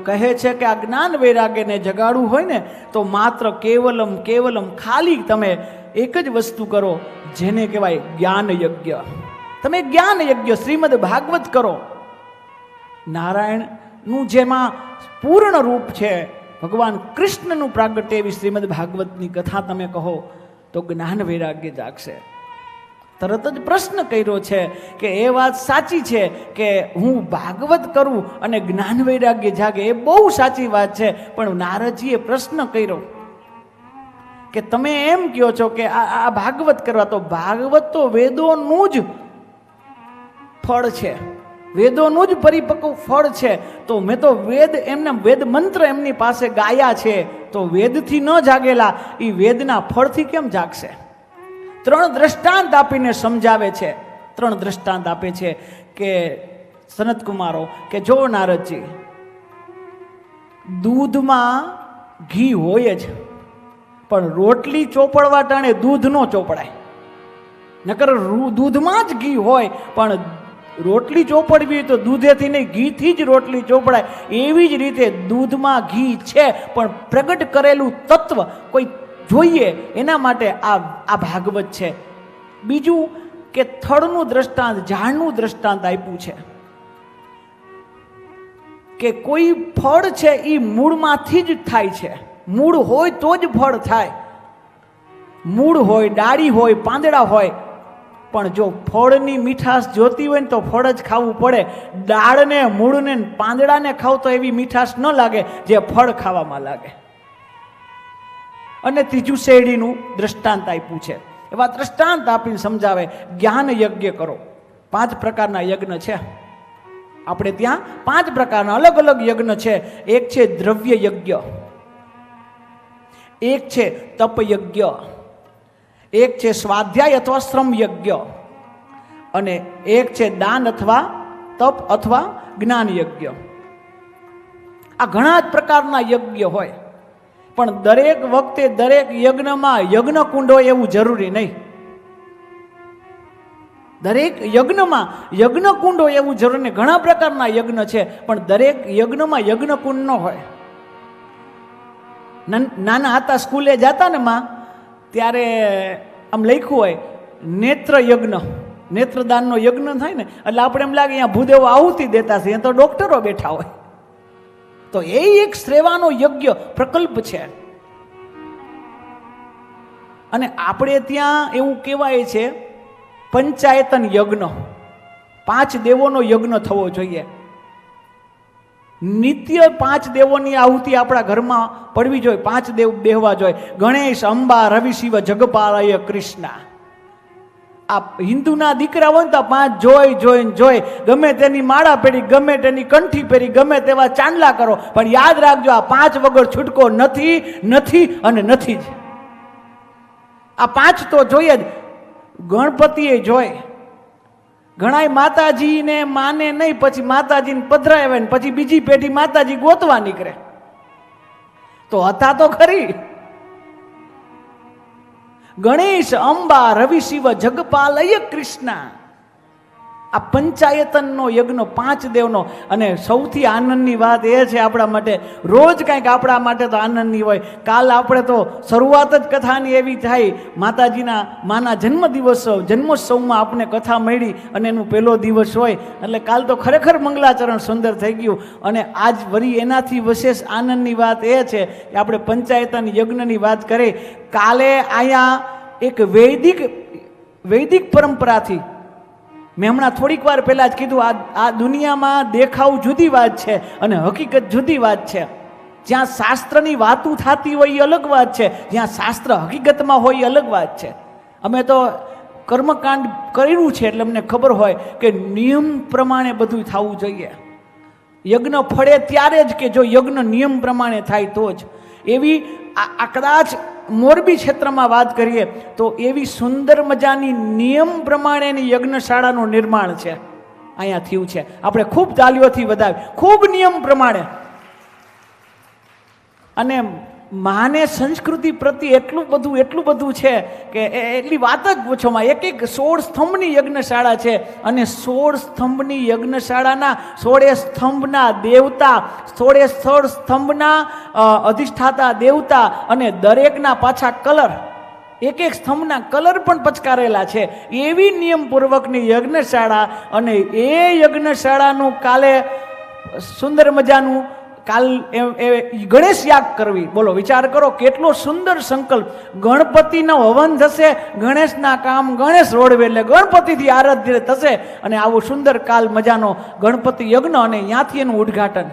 કહે છે કે આ જ્ઞાન વૈરાગ્યને જગાડવું હોય ને તો માત્ર કેવલમ કેવલમ ખાલી તમે એક જ વસ્તુ કરો, જેને કહેવાય જ્ઞાન યજ્ઞ. તમે જ્ઞાન યજ્ઞ શ્રીમદ ભાગવત કરો. નારાયણનું જેમાં પૂર્ણ રૂપ છે, ભગવાન કૃષ્ણનું પ્રાગટ્ય એવી શ્રીમદ ભાગવતની કથા તમે કહો તો જ્ઞાન વૈરાગ્ય જાગશે. તરત જ પ્રશ્ન કર્યો છે કે એ વાત સાચી છે કે હું ભાગવત કરું અને જ્ઞાન વૈરાગ્ય જાગે, એ બહુ સાચી વાત છે. પણ નારદજીએ પ્રશ્ન કર્યો કે તમે એમ કહો છો કે આ ભાગવત કરવા, તો ભાગવત તો વેદોનું જ ફળ છે, વેદોનું જ પરિપક્વ ફળ છે. તો મેં તો વેદ એમના વેદ મંત્ર એમની પાસે ગાયા છે, તો વેદથી ન જાગેલા એ વેદના ફળથી કેમ જાગશે? 3 દ્રષ્ટાંત આપીને સમજાવે છે. 3 દ્રષ્ટાંત આપે છે કે સનત કુમારો કે જો નારદજી, દૂધમાં ઘી હોય જ, પણ રોટલી ચોપડવા ટાણે દૂધ ન ચોપડાય. નકર દૂધમાં જ ઘી હોય, પણ રોટલી ચોપડવી હોય તો દૂધેથી નહીં, ઘીથી જ રોટલી ચોપડાય. એવી જ રીતે દૂધમાં ઘી છે, પણ પ્રગટ કરેલું તત્વ કોઈ જોઈએ, એના માટે આ ભાગવત છે. બીજું કે થળનું દ્રષ્ટાંત, ઝાડનું દ્રષ્ટાંત આપ્યું છે કે કોઈ ફળ છે એ મૂળમાંથી જ થાય છે. મૂળ હોય તો જ ફળ થાય. મૂળ હોય, ડાળી હોય, પાંદડા હોય, પણ જો ફળની મીઠાશ જોતી હોય ને તો ફળ જ ખાવું પડે. ડાળને, મૂળને, પાંદડાને ખાવ તો એવી મીઠાશ ન લાગે જે ફળ ખાવામાં લાગે. અને ત્રીજું શેરડીનું દ્રષ્ટાંત આપ્યું છે. એવા દ્રષ્ટાંત આપીને સમજાવે. જ્ઞાન યજ્ઞ કરો. 5 પ્રકારના યજ્ઞ છે આપણે ત્યાં. 5 પ્રકારના અલગ અલગ યજ્ઞ છે. એક છે દ્રવ્ય યજ્ઞ, એક છે તપ યજ્ઞ, એક છે સ્વાધ્યાય અથવા શ્રમ યજ્ઞ, અને એક છે દાન અથવા તપ અથવા જ્ઞાન યજ્ઞ. આ ઘણા જ પ્રકારના યજ્ઞ હોય, પણ દરેક વખતે દરેક યજ્ઞમાં યજ્ઞ કુંડ હોય એવું જરૂરી નહીં. દરેક યજ્ઞમાં યજ્ઞ કુંડ હોય એવું જરૂરી નહીં. ઘણા પ્રકારના યજ્ઞ છે, પણ દરેક યજ્ઞમાં યજ્ઞ કુંડ ન હોય. નાના હતા સ્કૂલે જતા ને માં, ત્યારે આમ લખ્યું હોય નેત્ર યજ્ઞ, નેત્રદાનનો યજ્ઞ થાય ને, એટલે આપણે એમ લાગે અહીંયા ભૂદેવો આહુતિ દેતા છે, અહીંયા તો ડોક્ટરો બેઠા હોય. તો એ એક સેવાનો યજ્ઞ પ્રકલ્પ છે. અને આપણે ત્યાં એવું કહેવાય છે પંચાયતન યજ્ઞ, 5 દેવોનો યજ્ઞ થવો જોઈએ. નિત્ય 5 દેવોની આહુતિ આપણા ઘરમાં પડવી જોઈએ. 5 દેવ બેહવા જોઈએ. ગણેશ, અંબા, રવિ, શિવ, જગપાલય, કૃષ્ણ. આ હિન્દુના દીકરા હોય ને તો 5 જોઈ ગમે તેની માળા પહેરી, ગમે તેની કંઠી પહેરી, ગમે તેવા ચાંદલા કરો, પણ યાદ રાખજો આ 5 વગર છૂટકો નથી, નથી અને નથી જ. આ 5 તો જોઈએ જ. ગણપતિએ જોઈ. ઘણાય માતાજીને માને નહીં, પછી માતાજીને પધરાવે ને પછી બીજી પેઢી માતાજી ગોતવા નીકળે. તો હતા તો ખરી. ગણેશ, અંબા, રવિ, શિવ, જગપાલય, કૃષ્ણ. આ પંચાયતનનો યજ્ઞ 5 દેવનો. અને સૌથી આનંદની વાત એ છે આપણા માટે, રોજ કંઈક આપણા માટે તો આનંદની હોય. કાલ આપણે તો શરૂઆત જ કથાની એવી થાય, માના જન્મોત્સવમાં આપણે કથા મળી અને એનું પહેલો દિવસ હોય, એટલે કાલ તો ખરેખર મંગલાચરણ સુંદર થઈ ગયું. અને આજ વળી એનાથી વિશેષ આનંદની વાત એ છે કે આપણે પંચાયતન યજ્ઞની વાત કરીએ. કાલે અહીંયા એક વૈદિક પરંપરાથી, મેં હમણાં થોડીક વાર પહેલાં જ કીધું, આ દુનિયામાં દેખાવ જુદી વાત છે અને હકીકત જુદી વાત છે. જ્યાં શાસ્ત્રની વાતું થતી હોય એ અલગ વાત છે, જ્યાં શાસ્ત્ર હકીકતમાં હોય એ અલગ વાત છે. અમે તો કર્મકાંડ કર્યું છે એટલે અમને ખબર હોય કે નિયમ પ્રમાણે બધું થવું જોઈએ. યજ્ઞ ફળે ત્યારે જ કે જો યજ્ઞ નિયમ પ્રમાણે થાય તો જ. એવી આ કદાચ મોરબી ક્ષેત્રમાં વાત કરીએ તો એવી સુંદર મજાની નિયમ પ્રમાણેની યજ્ઞશાળાનું નિર્માણ છે, અહીંયા થયું છે. આપણે ખૂબ તાલીઓથી વધાવી, ખૂબ નિયમ પ્રમાણે. અને માને સંસ્કૃતિ પ્રત્યે એટલું બધું છે કે એટલી વાત જ પૂછોમાં. એક 16 સ્તંભની યજ્ઞશાળા છે અને 16 સ્તંભની યજ્ઞશાળાના 16 સ્તંભના દેવતા, 16 સ્તંભના અધિષ્ઠાતા દેવતા અને દરેકના પાછા કલર, એક સ્તંભના કલર પણ પચકારેલા છે. એવી નિયમપૂર્વકની યજ્ઞશાળા, અને એ યજ્ઞશાળાનું કાલે સુંદર મજાનું કાલ ગણેશ યાગ કરવી. બોલો, વિચાર કરો કેટલો સુંદર સંકલ્પ. ગણપતિનો હવન થશે, ગણેશના કામ ગણેશ રોડવે, એટલે ગણપતિથી આરાધ્ય થશે, અને આવો સુંદર કાલ મજાનો ગણપતિ યજ્ઞ, અને ત્યાંથી એનું ઉદ્ઘાટન.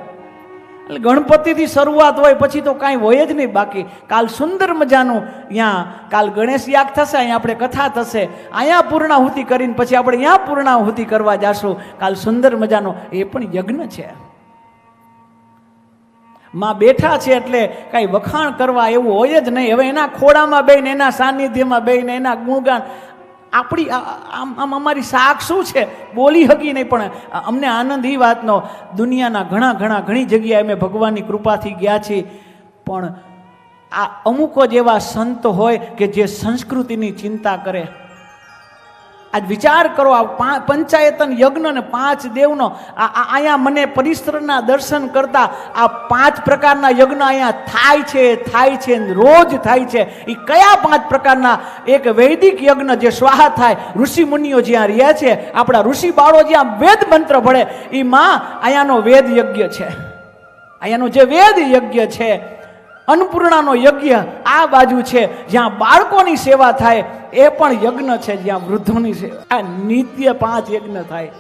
એટલે ગણપતિથી શરૂઆત હોય પછી તો કાંઈ હોય જ નહીં બાકી. કાલ સુંદર મજાનું ત્યાં કાલ ગણેશ યાગ થશે, અહીંયા આપણે કથા થશે, અહીંયા પૂર્ણાહુતિ કરીને પછી આપણે અહીંયા પૂર્ણાહુતિ કરવા જશું. કાલ સુંદર મજાનો એ પણ યજ્ઞ છે. માં બેઠા છે એટલે કાંઈ વખાણ કરવા એવું હોય જ નહીં. હવે એના ખોડામાં બેહીને, એના સાનિધ્યમાં બેહીને એના ગુણગાન આપણી આમ અમારી શાખ શું છે, બોલી હકી નહીં. પણ અમને આનંદ એ વાતનો, દુનિયાના ઘણી જગ્યાએ અમે ભગવાનની કૃપાથી ગયા છીએ, પણ આ અમુક જ એવા સંત હોય કે જે સંસ્કૃતિની ચિંતા કરે. આજ વિચાર કરો, આ પંચાયતન યજ્ઞ ને 5 દેવનો અહીંયા મને પરિસરના દર્શન કરતા આ 5 પ્રકારના યજ્ઞ અહીંયા થાય છે રોજ થાય છે. એ કયા 5 પ્રકારના? એક વૈદિક યજ્ઞ જે સ્વાહા થાય, ઋષિ મુનિઓ જ્યાં રહ્યા છે, આપણા ઋષિ બાળો જ્યાં વેદ મંત્ર ભળે, એમાં અહીંયાનો વેદ યજ્ઞ છે. અહીંયાનો જે વેદ યજ્ઞ છે, અન્નપૂર્ણાનો યજ્ઞ આ બાજુ છે, જ્યાં બાળકોની સેવા થાય એ પણ યજ્ઞ છે, જ્યાં વૃદ્ધોની સેવા. આ નિત્ય 5 યજ્ઞ થાય.